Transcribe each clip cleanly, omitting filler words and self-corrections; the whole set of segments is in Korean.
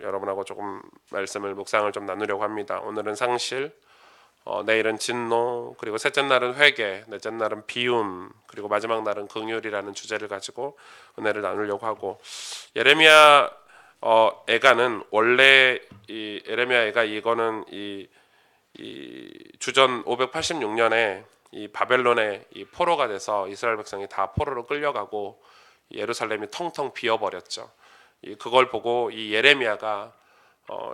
여러분하고 조금 말씀을 묵상을 좀 나누려고 합니다. 오늘은 상실, 내일은 진노, 그리고 셋째 날은 회개, 넷째 날은 비움, 그리고 마지막 날은 긍휼이라는 주제를 가지고 은혜를 나누려고 하고, 예레미야 애가는 원래 이 예레미야 애가 이거는 이 주전 586년에 이 바벨론의 이 포로가 돼서 이스라엘 백성이 다 포로로 끌려가고 예루살렘이 텅텅 비어버렸죠. 그걸 보고 이 예레미야가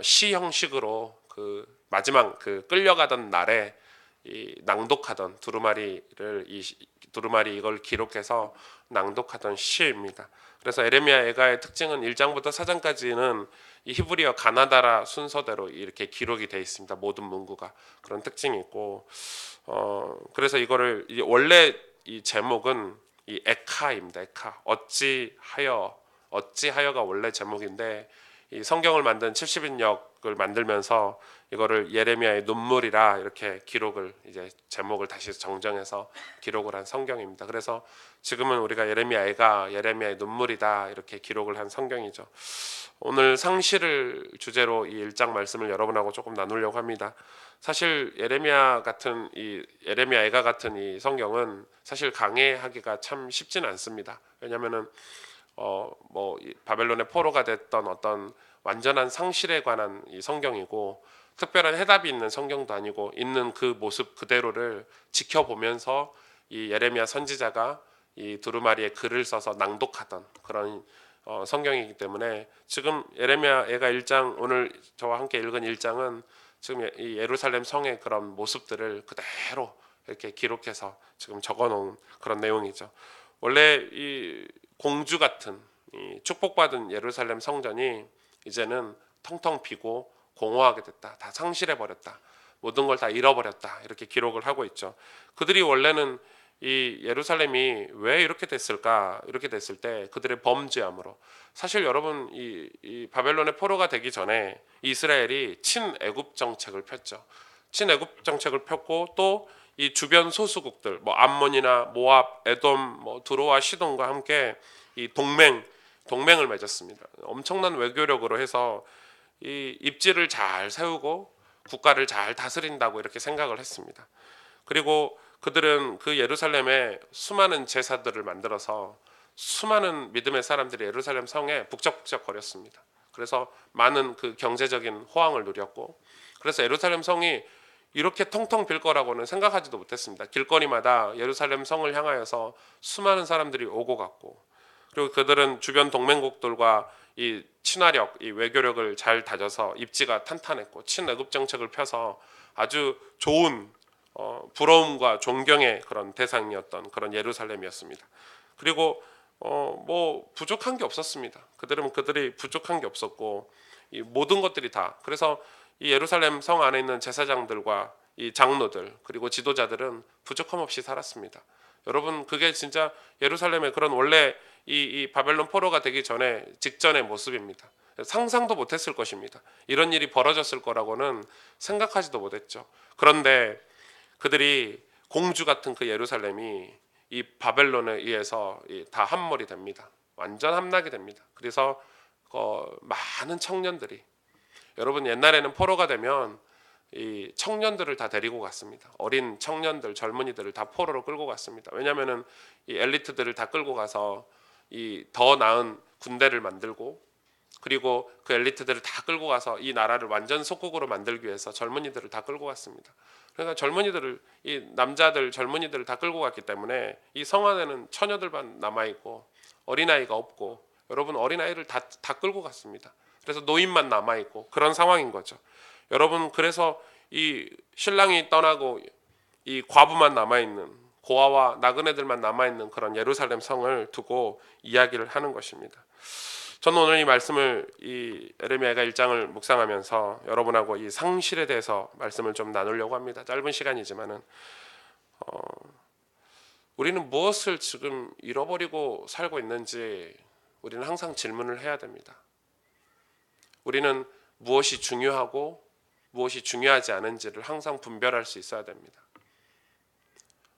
시 형식으로 그 마지막 그 끌려가던 날에 이 낭독하던 두루마리 이걸 기록해서 낭독하던 시입니다. 그래서 예레미야 애가의 특징은 1장부터 4장까지는 이 히브리어 가나다라 순서대로 이렇게 기록이 되어 있습니다. 모든 문구가 그런 특징이 있고, 그래서 이거를 원래 이 제목은 이 에카입니다. 에카, 어찌하여가 원래 제목인데, 이 성경을 만든 70인역을 만들면서 이거를 예레미야의 눈물이라 이렇게 기록을 이제 제목을 다시 정정해서 기록을 한 성경입니다. 그래서 지금은 우리가 예레미야가 예레미야의 눈물이다 이렇게 기록을 한 성경이죠. 오늘 상실을 주제로 이 1장 말씀을 여러분하고 조금 나누려고 합니다. 사실 예레미야 애가 같은 이 성경은 사실 강해하기가 참 쉽지는 않습니다. 왜냐하면은 바벨론의 포로가 됐던 어떤 완전한 상실에 관한 이 성경이고, 특별한 해답이 있는 성경도 아니고, 있는 그 모습 그대로를 지켜보면서 이 예레미야 선지자가 이 두루마리에 글을 써서 낭독하던 그런 성경이기 때문에, 지금 예레미야 애가 1장, 오늘 저와 함께 읽은 1장은 지금 이 예루살렘 성의 그런 모습들을 그대로 이렇게 기록해서 지금 적어놓은 그런 내용이죠. 원래 이 공주 같은 이 축복받은 예루살렘 성전이 이제는 텅텅 비고 공허하게 됐다. 다 상실해 버렸다. 모든 걸 다 잃어버렸다. 이렇게 기록을 하고 있죠. 그들이 원래는 이 예루살렘이 왜 이렇게 됐을까? 이렇게 됐을 때 그들의 범죄함으로, 사실 여러분 이 바벨론의 포로가 되기 전에 이스라엘이 친애굽 정책을 폈죠. 친애굽 정책을 폈고, 또 이 주변 소수국들 암몬이나 모압, 에돔, 두로와 시돈과 함께 이 동맹을 맺었습니다. 엄청난 외교력으로 해서 이 입지를 잘 세우고 국가를 잘 다스린다고 이렇게 생각을 했습니다. 그리고 그들은 그 예루살렘에 수많은 제사들을 만들어서 수많은 믿음의 사람들이 예루살렘 성에 북적북적 거렸습니다. 그래서 많은 그 경제적인 호황을 누렸고, 그래서 예루살렘 성이 이렇게 텅텅 빌 거라고는 생각하지도 못했습니다. 길거리마다 예루살렘 성을 향하여서 수많은 사람들이 오고 갔고, 그리고 그들은 주변 동맹국들과 이 친화력, 이 외교력을 잘 다져서 입지가 탄탄했고, 친애굽 정책을 펴서 아주 좋은 부러움과 존경의 그런 대상이었던 그런 예루살렘이었습니다. 그리고 부족한 게 없었습니다. 그들이 부족한 게 없었고, 이 모든 것들이 다, 그래서 이 예루살렘 성 안에 있는 제사장들과 이 장로들 그리고 지도자들은 부족함 없이 살았습니다. 여러분, 그게 진짜 예루살렘의 그런 원래 이 바벨론 포로가 되기 전에 직전의 모습입니다. 상상도 못했을 것입니다. 이런 일이 벌어졌을 거라고는 생각하지도 못했죠. 그런데 그들이 공주 같은 그 예루살렘이 이 바벨론에 의해서 다 함몰이 됩니다. 완전 함락이 됩니다. 그래서 많은 청년들이, 여러분 옛날에는 포로가 되면 이 청년들을 다 데리고 갔습니다. 어린 청년들, 젊은이들을 다 포로로 끌고 갔습니다. 왜냐하면은 이 엘리트들을 다 끌고 가서 이 더 나은 군대를 만들고, 그리고 그 엘리트들을 다 끌고 가서 이 나라를 완전 속국으로 만들기 위해서 젊은이들을 다 끌고 갔습니다. 그러니까 이 남자들 젊은이들을 다 끌고 갔기 때문에 이 성 안에는 처녀들만 남아 있고 어린아이가 없고, 여러분 어린아이를 다 끌고 갔습니다. 그래서 노인만 남아 있고 그런 상황인 거죠. 여러분, 그래서 이 신랑이 떠나고 이 과부만 남아 있는, 고아와 나그네들만 남아 있는 그런 예루살렘 성을 두고 이야기를 하는 것입니다. 저는 오늘 이 말씀을 이 예레미야가 1장을 묵상하면서 여러분하고 이 상실에 대해서 말씀을 좀 나누려고 합니다. 짧은 시간이지만은 우리는 무엇을 지금 잃어버리고 살고 있는지 우리는 항상 질문을 해야 됩니다. 우리는 무엇이 중요하고 무엇이 중요하지 않은지를 항상 분별할 수 있어야 됩니다.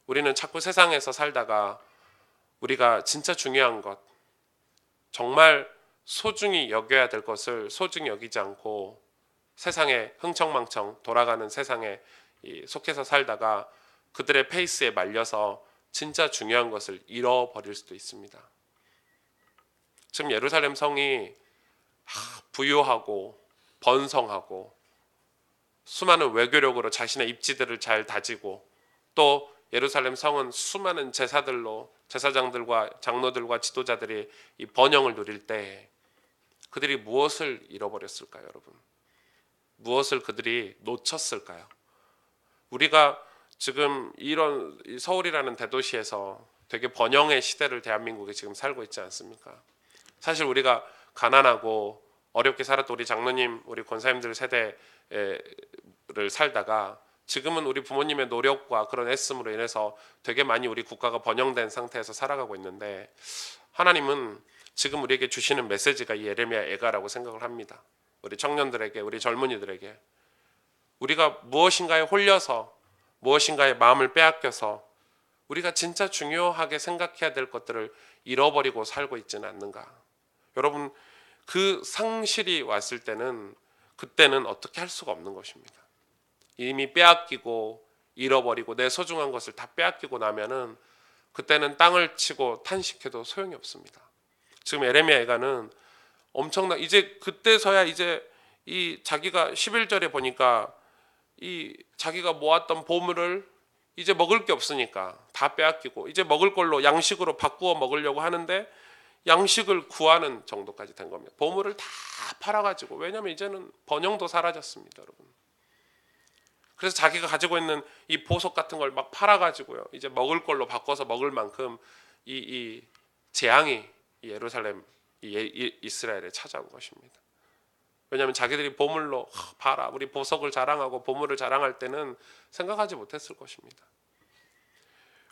우리는 자꾸 세상에서 살다가 우리가 진짜 중요한 것, 정말 소중히 여겨야 될 것을 소중히 여기지 않고 세상에 흥청망청 돌아가는 세상에 속해서 살다가 그들의 페이스에 말려서 진짜 중요한 것을 잃어버릴 수도 있습니다. 지금 예루살렘 성이 부유하고 번성하고 수많은 외교력으로 자신의 입지들을 잘 다지고 또 예루살렘 성은 수많은 제사장들과 장로들과 지도자들이 이 번영을 누릴 때 그들이 무엇을 잃어버렸을까요, 여러분? 무엇을 그들이 놓쳤을까요? 우리가 지금 이런 서울이라는 대도시에서 되게 번영의 시대를 대한민국에 지금 살고 있지 않습니까? 사실 우리가 가난하고 어렵게 살았던 우리 장로님, 우리 권사님들 세대를 살다가 지금은 우리 부모님의 노력과 그런 애씀으로 인해서 되게 많이 우리 국가가 번영된 상태에서 살아가고 있는데 하나님은 지금 우리에게 주시는 메시지가 이 예레미야 애가라고 생각을 합니다. 우리 청년들에게, 우리 젊은이들에게 우리가 무엇인가에 홀려서 무엇인가의 마음을 빼앗겨서 우리가 진짜 중요하게 생각해야 될 것들을 잃어버리고 살고 있지는 않는가? 여러분, 그 상실이 왔을 때는 그때는 어떻게 할 수가 없는 것입니다. 이미 빼앗기고 잃어버리고 내 소중한 것을 다 빼앗기고 나면은 그때는 땅을 치고 탄식해도 소용이 없습니다. 지금 예레미야 애가는 이제 그때서야 이제 이 자기가 11절에 보니까 이 자기가 모았던 보물을 이제 먹을 게 없으니까 다 빼앗기고 이제 먹을 걸로 양식으로 바꾸어 먹으려고 하는데 양식을 구하는 정도까지 된 겁니다. 보물을 다 팔아가지고, 왜냐하면 이제는 번영도 사라졌습니다, 여러분. 그래서 자기가 가지고 있는 이 보석 같은 걸 막 팔아가지고요, 이제 먹을 걸로 바꿔서 먹을 만큼 이 재앙이 예루살렘, 이스라엘에 찾아온 것입니다. 왜냐하면 자기들이 보물로 봐라, 우리 보석을 자랑하고 보물을 자랑할 때는 생각하지 못했을 것입니다.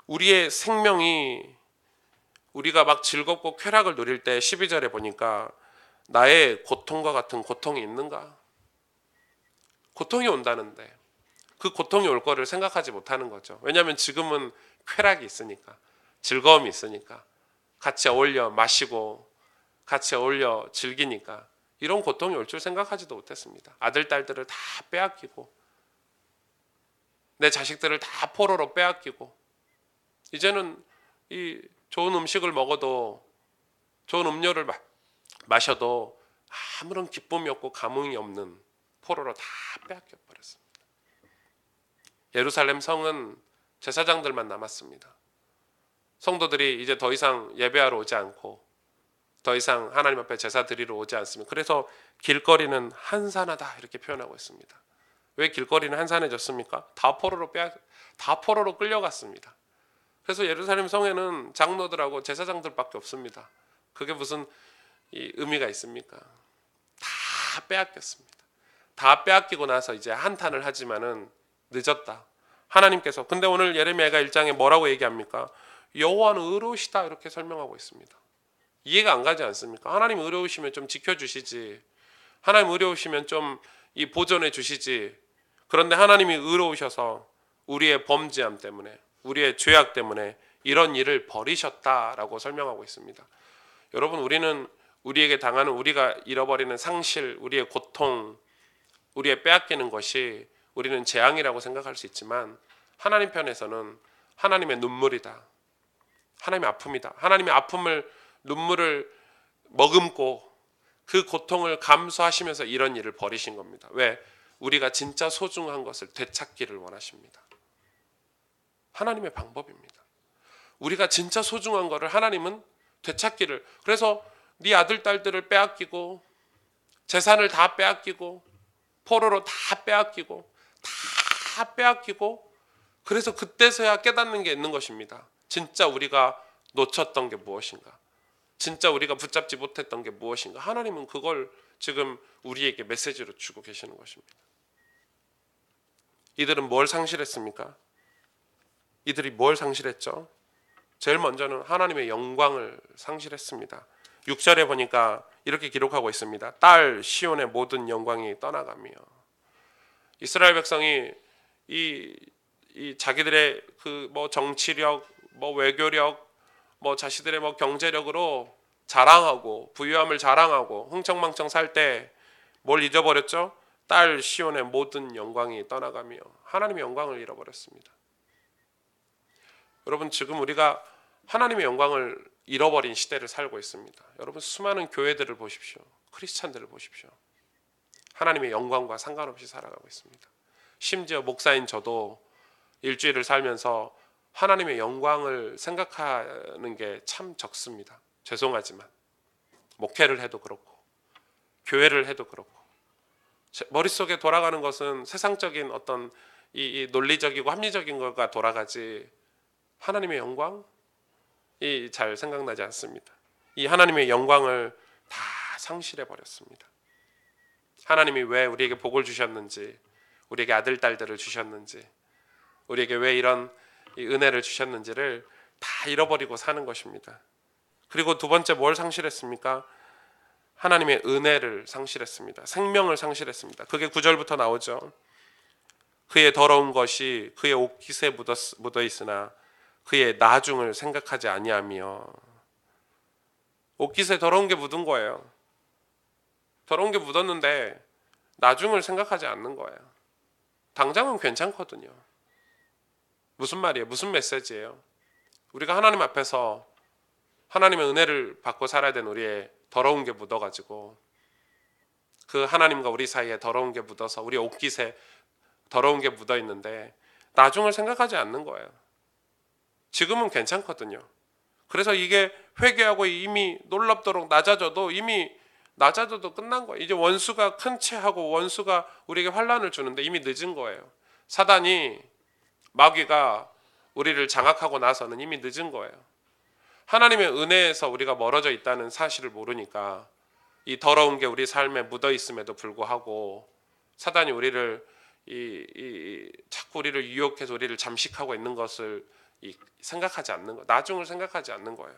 우리의 생명이 우리가 막 즐겁고 쾌락을 누릴 때 12절에 보니까 나의 고통과 같은 고통이 있는가? 고통이 온다는데 그 고통이 올 거를 생각하지 못하는 거죠. 왜냐하면 지금은 쾌락이 있으니까, 즐거움이 있으니까, 같이 어울려 마시고 같이 어울려 즐기니까 이런 고통이 올 줄 생각하지도 못했습니다. 아들, 딸들을 다 빼앗기고 내 자식들을 다 포로로 빼앗기고 이제는 이 좋은 음식을 먹어도 좋은 음료를 마셔도 아무런 기쁨이 없고 감흥이 없는 포로로 다 빼앗겨 버렸습니다. 예루살렘 성은 제사장들만 남았습니다. 성도들이 이제 더 이상 예배하러 오지 않고 더 이상 하나님 앞에 제사 드리러 오지 않습니다. 그래서 길거리는 한산하다 이렇게 표현하고 있습니다. 왜 길거리는 한산해졌습니까? 다 포로로 끌려갔습니다. 그래서 예루살렘 성에는 장로들하고 제사장들밖에 없습니다. 그게 무슨 의미가 있습니까? 다 빼앗겼습니다. 다 빼앗기고 나서 이제 한탄을 하지만은 늦었다. 하나님께서, 근데 오늘 예레미야가 1장에 뭐라고 얘기합니까? 여호와는 의로우시다 이렇게 설명하고 있습니다. 이해가 안 가지 않습니까? 하나님 의로우시면 좀 지켜주시지, 하나님 의로우시면 좀 보존해 주시지. 그런데 하나님이 의로우셔서 우리의 범죄함 때문에, 우리의 죄악 때문에 이런 일을 벌이셨다라고 설명하고 있습니다. 여러분, 우리는 우리에게 당하는, 우리가 잃어버리는 상실, 우리의 고통, 우리의 빼앗기는 것이 우리는 재앙이라고 생각할 수 있지만 하나님 편에서는 하나님의 눈물이다, 하나님의 아픔이다. 하나님의 아픔을, 눈물을 머금고 그 고통을 감수하시면서 이런 일을 벌이신 겁니다. 왜? 우리가 진짜 소중한 것을 되찾기를 원하십니다. 하나님의 방법입니다. 우리가 진짜 소중한 것을 하나님은 되찾기를, 그래서 네 아들 딸들을 빼앗기고 재산을 다 빼앗기고 포로로 다 빼앗기고 그래서 그때서야 깨닫는 게 있는 것입니다. 진짜 우리가 놓쳤던 게 무엇인가, 진짜 우리가 붙잡지 못했던 게 무엇인가. 하나님은 그걸 지금 우리에게 메시지로 주고 계시는 것입니다. 이들은 뭘 상실했습니까? 이들이 뭘 상실했죠? 제일 먼저는 하나님의 영광을 상실했습니다. 6절에 보니까 이렇게 기록하고 있습니다. 딸 시온의 모든 영광이 떠나가며. 이스라엘 백성이 이 자기들의 그 정치력, 외교력, 자신들의 경제력으로 자랑하고 부유함을 자랑하고 흥청망청 살 때 뭘 잊어버렸죠? 딸 시온의 모든 영광이 떠나가며 하나님의 영광을 잃어버렸습니다. 여러분, 지금 우리가 하나님의 영광을 잃어버린 시대를 살고 있습니다. 여러분, 수많은 교회들을 보십시오. 크리스찬들을 보십시오. 하나님의 영광과 상관없이 살아가고 있습니다. 심지어 목사인 저도 일주일을 살면서 하나님의 영광을 생각하는 게 참 적습니다. 죄송하지만 목회를 해도 그렇고 교회를 해도 그렇고 제 머릿속에 돌아가는 것은 세상적인 어떤 이 논리적이고 합리적인 것과 돌아가지 하나님의 영광이 잘 생각나지 않습니다. 이 하나님의 영광을 다 상실해 버렸습니다. 하나님이 왜 우리에게 복을 주셨는지, 우리에게 아들 딸들을 주셨는지, 우리에게 왜 이런 이 은혜를 주셨는지를 다 잃어버리고 사는 것입니다. 그리고 두 번째 뭘 상실했습니까? 하나님의 은혜를 상실했습니다. 생명을 상실했습니다. 그게 9절부터 나오죠. 그의 더러운 것이 그의 옷깃에 묻어 있으나 그의 나중을 생각하지 아니하며. 옷깃에 더러운 게 묻은 거예요. 더러운 게 묻었는데 나중을 생각하지 않는 거예요. 당장은 괜찮거든요. 무슨 말이에요? 무슨 메시지예요? 우리가 하나님 앞에서 하나님의 은혜를 받고 살아야 되는 우리의 더러운 게 묻어가지고 그 하나님과 우리 사이에 더러운 게 묻어서 우리 옷깃에 더러운 게 묻어 있는데 나중을 생각하지 않는 거예요. 지금은 괜찮거든요. 그래서 이게 회개하고 이미 놀랍도록 낮아져도 이미 낮아져도 끝난 거예요. 이제 원수가 큰 채하고 원수가 우리에게 환난을 주는데 이미 늦은 거예요. 사단이 마귀가 우리를 장악하고 나서는 이미 늦은 거예요. 하나님의 은혜에서 우리가 멀어져 있다는 사실을 모르니까 이 더러운 게 우리 삶에 묻어 있음에도 불구하고 사단이 우리를 자꾸 우리를 유혹해서 우리를 잠식하고 있는 것을 생각하지 않는 거, 나중을 생각하지 않는 거예요.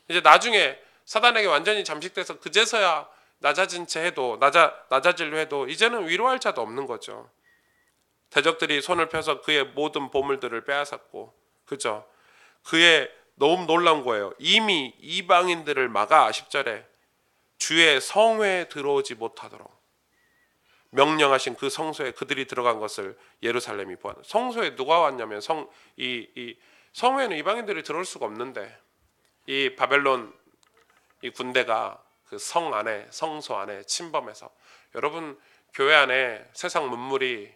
이제 나중에 사단에게 완전히 잠식돼서 그제서야 낮아진 채 해도 낮아질려 해도 이제는 위로할 자도 없는 거죠. 대적들이 손을 펴서 그의 모든 보물들을 빼앗았고, 그죠? 그의 너무 놀라운 거예요. 이미 이방인들을 막아 10절에 주의 성회에 들어오지 못하도록 명령하신 그 성소에 그들이 들어간 것을 예루살렘이 보았다. 성소에 누가 왔냐면 성회에는 이방인들이 들어올 수가 없는데 이 바벨론 이 군대가 그 성 안에 성소 안에 침범해서 여러분 교회 안에 세상 문물이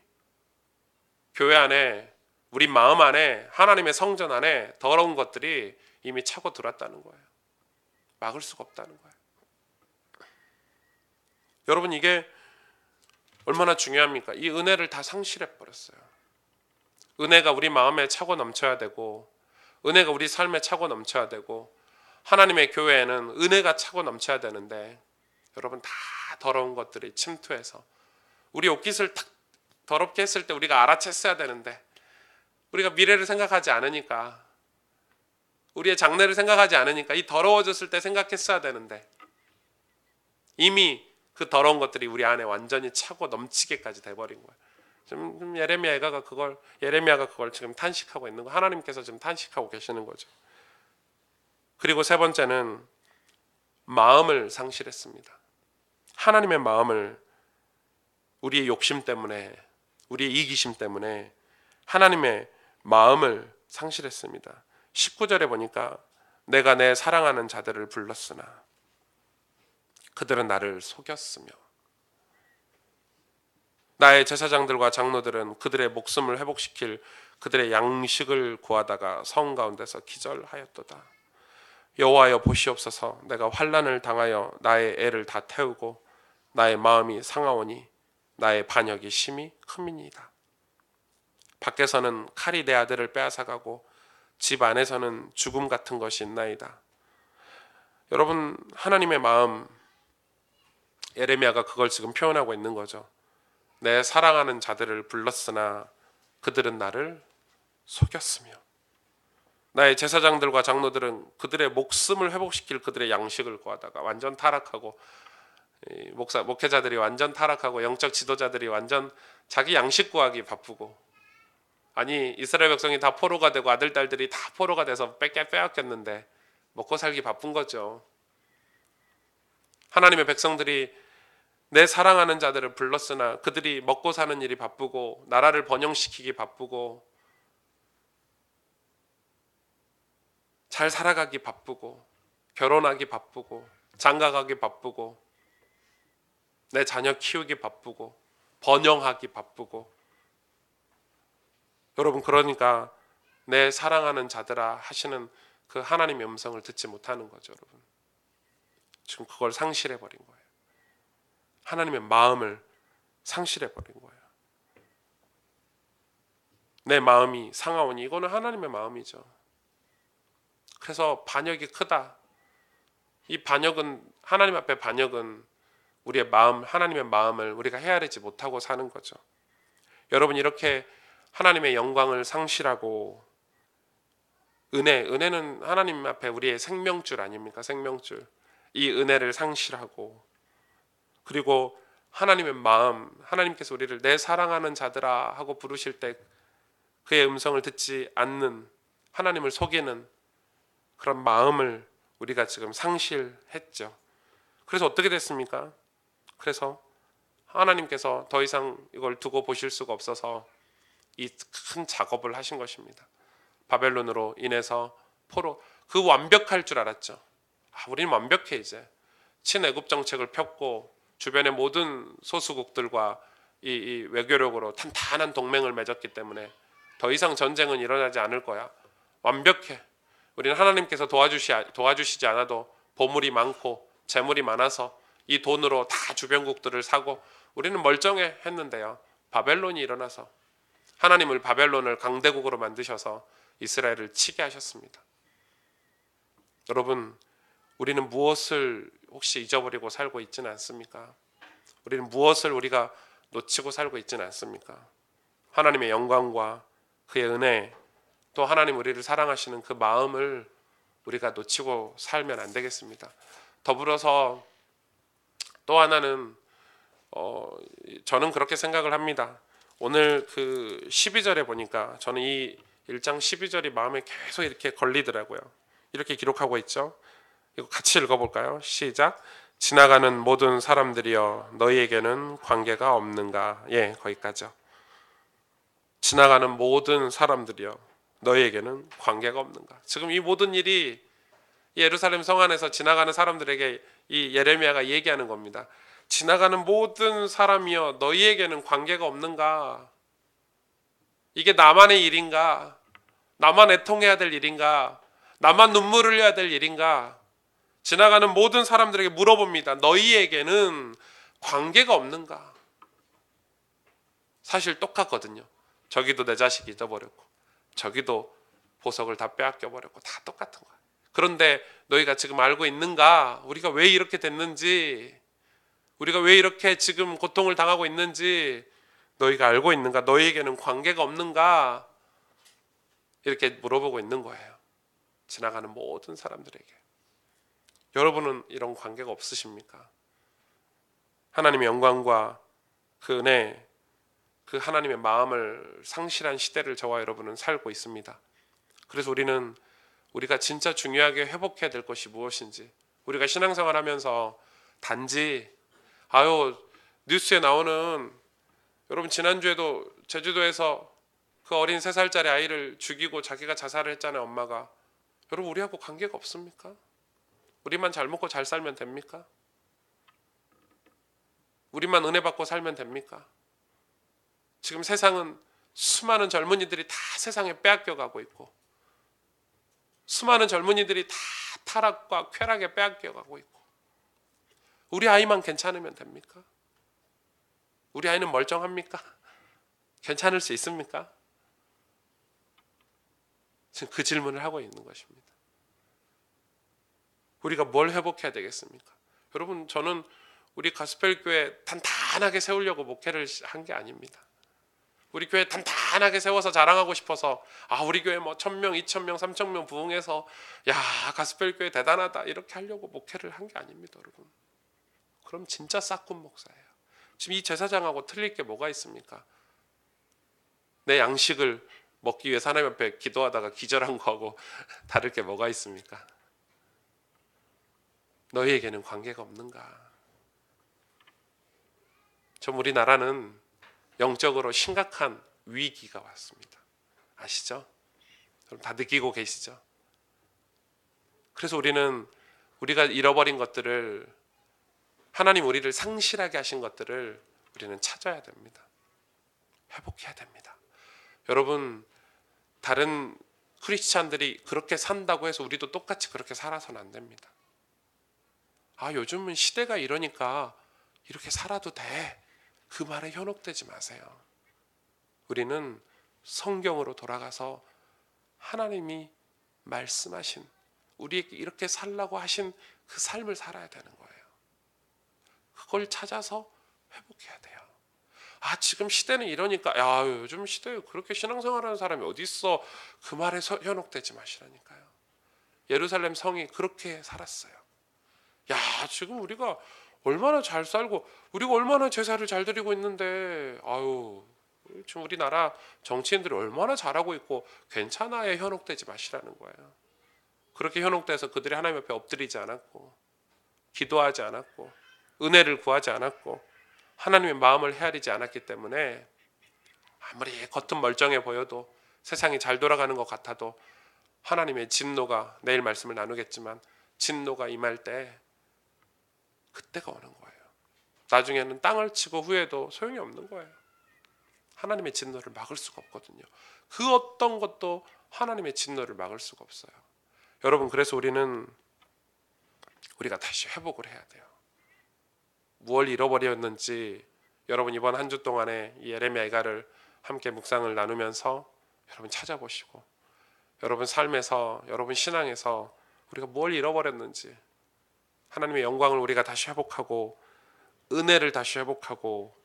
교회 안에 우리 마음 안에 하나님의 성전 안에 더러운 것들이 이미 차고 들어왔다는 거예요. 막을 수가 없다는 거예요. 여러분 이게 얼마나 중요합니까? 이 은혜를 다 상실해 버렸어요. 은혜가 우리 마음에 차고 넘쳐야 되고 은혜가 우리 삶에 차고 넘쳐야 되고 하나님의 교회에는 은혜가 차고 넘쳐야 되는데 여러분 다 더러운 것들이 침투해서 우리 옷깃을 탁 더럽게 했을 때 우리가 알아챘어야 되는데 우리가 미래를 생각하지 않으니까 우리의 장래를 생각하지 않으니까 이 더러워졌을 때 생각했어야 되는데 이미 그 더러운 것들이 우리 안에 완전히 차고 넘치게까지 돼버린 거예요. 지금 예레미야가 그걸 지금 탄식하고 있는 거, 하나님께서 지금 탄식하고 계시는 거죠. 그리고 세 번째는 마음을 상실했습니다. 하나님의 마음을 우리의 욕심 때문에, 우리의 이기심 때문에 하나님의 마음을 상실했습니다. 19절에 보니까 내가 내 사랑하는 자들을 불렀으나 그들은 나를 속였으며 나의 제사장들과 장로들은 그들의 목숨을 회복시킬 그들의 양식을 구하다가 성 가운데서 기절하였도다. 여호와여 보시옵소서. 내가 환난을 당하여 나의 애를 다 태우고 나의 마음이 상하오니 나의 반역이 심히 큼이니이다. 밖에서는 칼이 내 아들을 빼앗아가고 집 안에서는 죽음 같은 것이 있나이다. 여러분 하나님의 마음, 예레미야가 그걸 지금 표현하고 있는 거죠. 내 사랑하는 자들을 불렀으나 그들은 나를 속였으며 나의 제사장들과 장로들은 그들의 목숨을 회복시킬 그들의 양식을 구하다가 완전 타락하고 목회자들이 완전 타락하고 영적 지도자들이 완전 자기 양식 구하기 바쁘고 아니 이스라엘 백성이 다 포로가 되고 아들 딸들이 다 포로가 돼서 빼앗겼는데 먹고 살기 바쁜 거죠. 하나님의 백성들이 내 사랑하는 자들을 불렀으나 그들이 먹고 사는 일이 바쁘고 나라를 번영시키기 바쁘고 잘 살아가기 바쁘고 결혼하기 바쁘고 장가가기 바쁘고 내 자녀 키우기 바쁘고 번영하기 바쁘고. 여러분, 그러니까 내 사랑하는 자들아 하시는 그 하나님의 음성을 듣지 못하는 거죠. 여러분, 지금 그걸 상실해버린 거예요. 하나님의 마음을 상실해버린 거예요. 내 마음이 상하오니, 이거는 하나님의 마음이죠. 그래서 반역이 크다. 이 반역은, 하나님 앞에 반역은 우리의 마음, 하나님의 마음을 우리가 헤아리지 못하고 사는 거죠. 여러분, 이렇게 하나님의 영광을 상실하고, 은혜는 하나님 앞에 우리의 생명줄 아닙니까? 생명줄. 이 은혜를 상실하고, 그리고 하나님의 마음, 하나님께서 우리를 내 사랑하는 자들아 하고 부르실 때 그의 음성을 듣지 않는, 하나님을 속이는 그런 마음을 우리가 지금 상실했죠. 그래서 어떻게 됐습니까? 그래서 하나님께서 더 이상 이걸 두고 보실 수가 없어서 이 큰 작업을 하신 것입니다. 바벨론으로 인해서 포로, 그 완벽할 줄 알았죠. 우리는 완벽해 이제. 친애국 정책을 폈고 주변의 모든 소수국들과 이 외교력으로 탄탄한 동맹을 맺었기 때문에 더 이상 전쟁은 일어나지 않을 거야. 완벽해. 우리는 하나님께서 도와주시지 않아도 보물이 많고 재물이 많아서 이 돈으로 다 주변국들을 사고 우리는 멀쩡해 했는데요. 바벨론이 일어나서 하나님을 바벨론을 강대국으로 만드셔서 이스라엘을 치게 하셨습니다. 여러분, 우리는 무엇을 혹시 잊어버리고 살고 있지는 않습니까? 우리는 무엇을 우리가 놓치고 살고 있지는 않습니까? 하나님의 영광과 그의 은혜, 또 하나님 우리를 사랑하시는 그 마음을 우리가 놓치고 살면 안 되겠습니다. 더불어서 또 하나는 저는 그렇게 생각을 합니다. 오늘 그 12절에 보니까 저는 이 1장 12절이 마음에 계속 이렇게 걸리더라고요. 이렇게 기록하고 있죠. 이거 같이 읽어볼까요? 시작. 지나가는 모든 사람들이여 너희에게는 관계가 없는가? 예, 거기까지요. 지나가는 모든 사람들이여 너희에게는 관계가 없는가? 지금 이 모든 일이 예루살렘 성 안에서 지나가는 사람들에게 이 예레미야가 얘기하는 겁니다. 지나가는 모든 사람이여 너희에게는 관계가 없는가? 이게 나만의 일인가? 나만 애통해야 될 일인가? 나만 눈물 흘려야 될 일인가? 지나가는 모든 사람들에게 물어봅니다. 너희에게는 관계가 없는가? 사실 똑같거든요. 저기도 내 자식이 잊어버렸고 저기도 보석을 다 빼앗겨 버렸고 다 똑같은 거야. 그런데 너희가 지금 알고 있는가? 우리가 왜 이렇게 됐는지, 우리가 왜 이렇게 지금 고통을 당하고 있는지 너희가 알고 있는가? 너희에게는 관계가 없는가? 이렇게 물어보고 있는 거예요. 지나가는 모든 사람들에게. 여러분은 이런 관계가 없으십니까? 하나님의 영광과 그 은혜, 그 하나님의 마음을 상실한 시대를 저와 여러분은 살고 있습니다. 그래서 우리가 진짜 중요하게 회복해야 될 것이 무엇인지, 우리가 신앙생활 하면서 단지 뉴스에 나오는, 여러분 지난주에도 제주도에서 그 어린 3살짜리 아이를 죽이고 자기가 자살을 했잖아요. 엄마가. 여러분, 우리하고 관계가 없습니까? 우리만 잘 먹고 잘 살면 됩니까? 우리만 은혜 받고 살면 됩니까? 지금 세상은 수많은 젊은이들이 다 세상에 빼앗겨 가고 있고, 수많은 젊은이들이 다 타락과 쾌락에 빼앗겨 가고 있고, 우리 아이만 괜찮으면 됩니까? 우리 아이는 멀쩡합니까? 괜찮을 수 있습니까? 지금 그 질문을 하고 있는 것입니다. 우리가 뭘 회복해야 되겠습니까? 여러분, 저는 우리 가스펠 교회 단단하게 세우려고 목회를 한 게 아닙니다. 우리 교회 단단하게 세워서 자랑하고 싶어서 우리 교회 뭐 1,000명, 2,000명, 3,000명 부흥해서 가스펠 교회 대단하다 이렇게 하려고 목회를 한 게 아닙니다. 여러분, 그럼 진짜 싹군 목사예요. 지금 이 제사장하고 틀릴 게 뭐가 있습니까? 내 양식을 먹기 위해서 하나님 앞에 기도하다가 기절한 거하고 다를 게 뭐가 있습니까? 너희에게는 관계가 없는가? 좀 우리나라는 영적으로 심각한 위기가 왔습니다. 아시죠? 여러분 다 느끼고 계시죠? 그래서 우리가 잃어버린 것들을, 하나님 우리를 상실하게 하신 것들을 우리는 찾아야 됩니다. 회복해야 됩니다. 여러분, 다른 크리스찬들이 그렇게 산다고 해서 우리도 똑같이 그렇게 살아서는 안 됩니다. 요즘은 시대가 이러니까 이렇게 살아도 돼, 그 말에 현혹되지 마세요. 우리는 성경으로 돌아가서 하나님이 말씀하신, 우리에게 이렇게 살라고 하신 그 삶을 살아야 되는 거예요. 그걸 찾아서 회복해야 돼요. 지금 시대는 이러니까, 요즘 시대에 그렇게 신앙생활하는 사람이 어디 있어, 그 말에 현혹되지 마시라니까요. 예루살렘 성이 그렇게 살았어요. 지금 우리가 얼마나 잘 살고, 우리가 얼마나 제사를 잘 드리고 있는데, 지금 우리나라 정치인들이 얼마나 잘하고 있고 괜찮아에 현혹되지 마시라는 거예요. 그렇게 현혹돼서 그들이 하나님 앞에 엎드리지 않았고, 기도하지 않았고, 은혜를 구하지 않았고, 하나님의 마음을 헤아리지 않았기 때문에 아무리 겉은 멀쩡해 보여도, 세상이 잘 돌아가는 것 같아도 하나님의 진노가, 내일 말씀을 나누겠지만 진노가 임할 때 그때가 오는 거예요. 나중에는 땅을 치고 후회도 소용이 없는 거예요. 하나님의 진노를 막을 수가 없거든요. 그 어떤 것도 하나님의 진노를 막을 수가 없어요. 여러분, 그래서 우리가 다시 회복을 해야 돼요. 무엇을 잃어버렸는지, 여러분 이번 한 주 동안에 이 예레미야 이가를 함께 묵상을 나누면서 여러분 찾아보시고, 여러분 삶에서, 여러분 신앙에서 우리가 뭘 잃어버렸는지, 하나님의 영광을 우리가 다시 회복하고, 은혜를 다시 회복하고,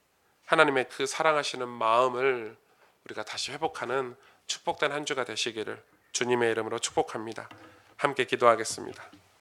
하나님의 그 사랑하시는 마음을 우리가 다시 회복하는 축복된 한 주가 되시기를 주님의 이름으로 축복합니다. 함께 기도하겠습니다.